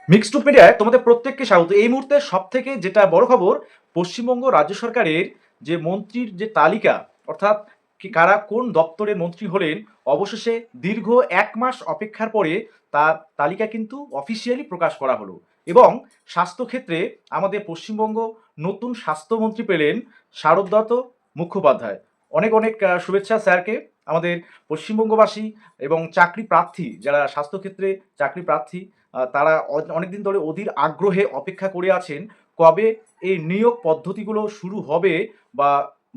Mixed উপ মিডিয়ায় তোমাদের প্রত্যেককে স্বাগত। এই মুহূর্তে সব থেকে যেটা বড় খবর, পশ্চিমবঙ্গ রাজ্য সরকারের যে মন্ত্রীর যে তালিকা, অর্থাৎ কারা কোন দপ্তরের মন্ত্রী হলেন, অবশেষে দীর্ঘ 1 মাস অপেক্ষার পরে তার তালিকা কিন্তু অফিসিয়ালি প্রকাশ করা হলো। এবং স্বাস্থ্যক্ষেত্রে আমাদের পশ্চিমবঙ্গ নতুন স্বাস্থ্যমন্ত্রী পেলেন শারদত্ত মুখোপাধ্যায়। অনেক অনেক শুভেচ্ছা স্যারকে। আমাদের পশ্চিমবঙ্গবাসী এবং চাকরি প্রার্থী, যারা স্বাস্থ্যক্ষেত্রে চাকরি প্রার্থী, তারা অনেকদিন ধরে অধীর আগ্রহে অপেক্ষা করে আছেন কবে এই নিয়োগ পদ্ধতিগুলো শুরু হবে, বা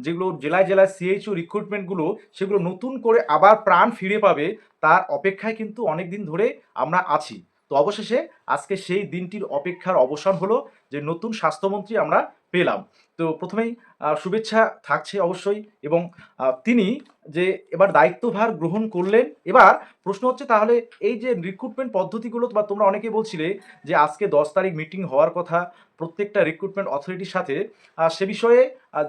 যেগুলো জেলায় জেলায় সিএইচও রিক্রুটমেন্টগুলো সেগুলো নতুন করে আবার প্রাণ ফিরে পাবে, তার অপেক্ষায় কিন্তু অনেক দিন ধরে আমরা আছি। তো অবশেষে আজকে সেই দিনটির অপেক্ষার অবসান হলো, যে নতুন স্বাস্থ্যমন্ত্রী আমরা পেলাম। তো প্রথমেই শুভেচ্ছা থাকছে অবশ্যই। এবং তিনি যে এবার দায়িত্বভার গ্রহণ করলেন, এবার প্রশ্ন হচ্ছে তাহলে এই যে রিক্রুটমেন্ট পদ্ধতিগুলো, বা তোমরা অনেকেই বলছিলে যে আজকে 10 তারিখ মিটিং হওয়ার কথা প্রত্যেকটা রিক্রুটমেন্ট অথরিটির সাথে, সে বিষয়ে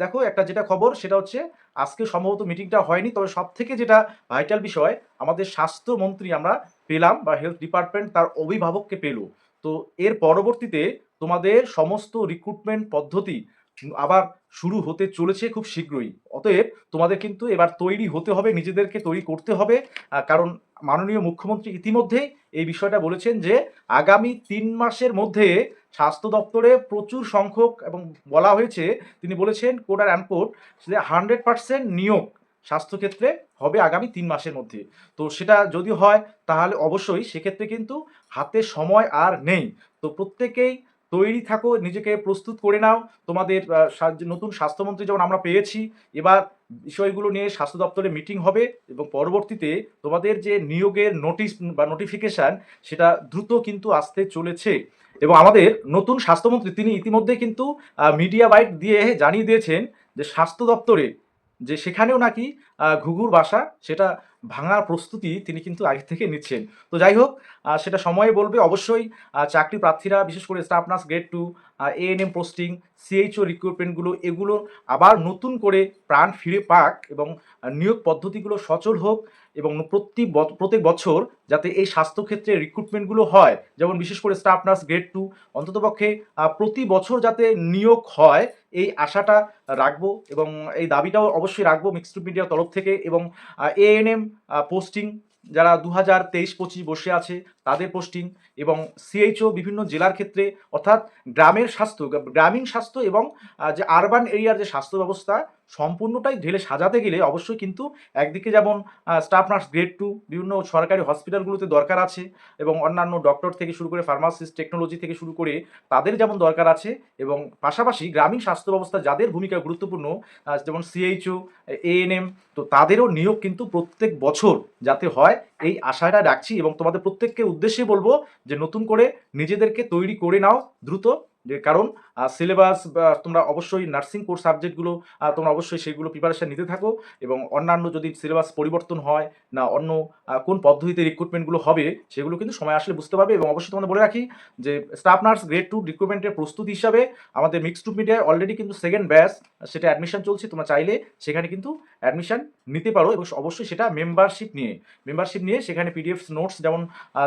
দেখো একটা যেটা খবর সেটা হচ্ছে আজকে সম্ভবত মিটিংটা হয়নি, তবে সব থেকে যেটা ভাইটাল বিষয়, আমাদের স্বাস্থ্যমন্ত্রী আমরা পেলাম, বা হেলথ ডিপার্টমেন্ট তার অভিভাবককে পেল। তো এর পরবর্তীতে তোমাদের সমস্ত রিক্রুটমেন্ট পদ্ধতি আবার শুরু হতে চলেছে খুব শীঘ্রই। অতএব তোমাদের কিন্তু এবার তৈরি হতে হবে, নিজেদেরকে তৈরি করতে হবে। কারণ মাননীয় মুখ্যমন্ত্রী ইতিমধ্যেই এই বিষয়টা বলেছেন যে আগামী 3 মাসের মধ্যে স্বাস্থ্য দপ্তরে প্রচুর সংখ্যক, এবং বলা হয়েছে, তিনি বলেছেন কোট আর অ্যানকোট, যে 100% নিয়োগ স্বাস্থ্যক্ষেত্রে হবে আগামী 3 মাসের মধ্যে। তো সেটা যদি হয় তাহলে অবশ্যই সেক্ষেত্রে কিন্তু হাতে সময় আর নেই। তো প্রত্যেকেই তৈরি থাকো, নিজেকে প্রস্তুত করে নাও। তোমাদের নতুন স্বাস্থ্যমন্ত্রী যখন আমরা পেয়েছি, এবার বিষয়গুলো নিয়ে স্বাস্থ্য দপ্তরে মিটিং হবে, এবং পরবর্তীতে তোমাদের যে নিয়োগের নোটিশ বা নোটিফিকেশান, সেটা দ্রুত কিন্তু আসতে চলেছে। এবং আমাদের নতুন স্বাস্থ্যমন্ত্রী তিনি ইতিমধ্যে কিন্তু মিডিয়া বাইট দিয়ে জানিয়ে দিয়েছেন যে স্বাস্থ্য দপ্তরে যে সেখানেও নাকি ঘুঘুর বাসা, সেটা ভাঙার প্রস্তুতি তিনি কিন্তু আগে থেকে নিচ্ছেন। তো যাই হোক, সেটা সময়ে বলবে অবশ্যই। চাকরি প্রার্থীরা, বিশেষ করে staff nurse grade 2, ANM posting, CHO রিক্রুটমেন্টগুলো, এগুলো আবার নতুন করে প্রাণ ফিরে পাক, এবং নিয়োগ পদ্ধতিগুলো সচল হোক, এবং প্রত্যেক বছর যাতে এই স্বাস্থ্যক্ষেত্রে রিক্রুটমেন্টগুলো হয়, যেমন বিশেষ করে স্টাফ নার্স গ্রেড 2, অন্ততপক্ষে প্রতি বছর যাতে নিয়োগ হয়, এই আশাটা রাখবো, এবং এই দাবিটাও অবশ্যই রাখবো মিক্সড মিডিয়ার তরফ থেকে। এবং এএনএম পোস্টিং, যারা 2023-25 বসে আছে তাদের পোস্টিং, এবং সিএইচও বিভিন্ন জেলার ক্ষেত্রে, অর্থাৎ গ্রামের স্বাস্থ্য, গ্রামীণ স্বাস্থ্য, এবং যে আরবান এরিয়ার যে স্বাস্থ্য ব্যবস্থা, সম্পূর্ণটাই ঢেলে সাজাতে গেলে অবশ্যই কিন্তু একদিকে যেমন স্টাফ নার্স গ্রেড 2 বিভিন্ন সরকারি হসপিটালগুলোতে দরকার আছে, এবং অন্যান্য ডক্টর থেকে শুরু করে ফার্মাসিস্ট, টেকনোলজি থেকে শুরু করে তাদের যেমন দরকার আছে, এবং পাশাপাশি গ্রামীণ স্বাস্থ্য ব্যবস্থা যাদের ভূমিকা গুরুত্বপূর্ণ, যেমন সিএইচও, এএনএম, তো তাদেরও নিয়োগ কিন্তু প্রত্যেক বছর যাতে হয়, এই আশাটা রাখছি। এবং তোমাদের প্রত্যেককে উদ্দেশ্যে বলবো যে নতুন করে নিজেদেরকে তৈরি করে নাও দ্রুত। যে কারণ সিলেবাস, তোমরা অবশ্যই নার্সিং কোর্স সাবজেক্টগুলো তোমরা অবশ্যই সেগুলো প্রিপারেশন নিতে থাকো, এবং অন্যান্য যদি সিলেবাস পরিবর্তন হয়, না অন্য কোন পদ্ধতিতে রিক্রুটমেন্টগুলো হবে, সেগুলো কিন্তু সময় আসলে বুঝতে পারবে। এবং অবশ্যই তোমাদের বলে রাখি যে স্টাফ নার্স গ্রেড 2 রিক্রুটমেন্টের প্রস্তুতি হিসাবে আমাদের মিক্সড মিডিয়ায় অলরেডি কিন্তু সেকেন্ড ব্যাচ, সেটা অ্যাডমিশন চলছে। তোমরা চাইলে সেখানে কিন্তু অ্যাডমিশন নিতে পারো, এবং অবশ্যই সেটা মেম্বারশিপ নিয়ে সেখানে পিডিএফ নোটস যেমন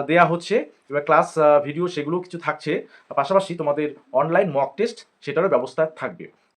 দেয়া হচ্ছে, এবার ক্লাস ভিডিও সেগুলো কিছু থাকছে, পাশাপাশি তোমাদের অনলাইন মক টেস্ট সেটারও ব্যবস্থা থাকবে।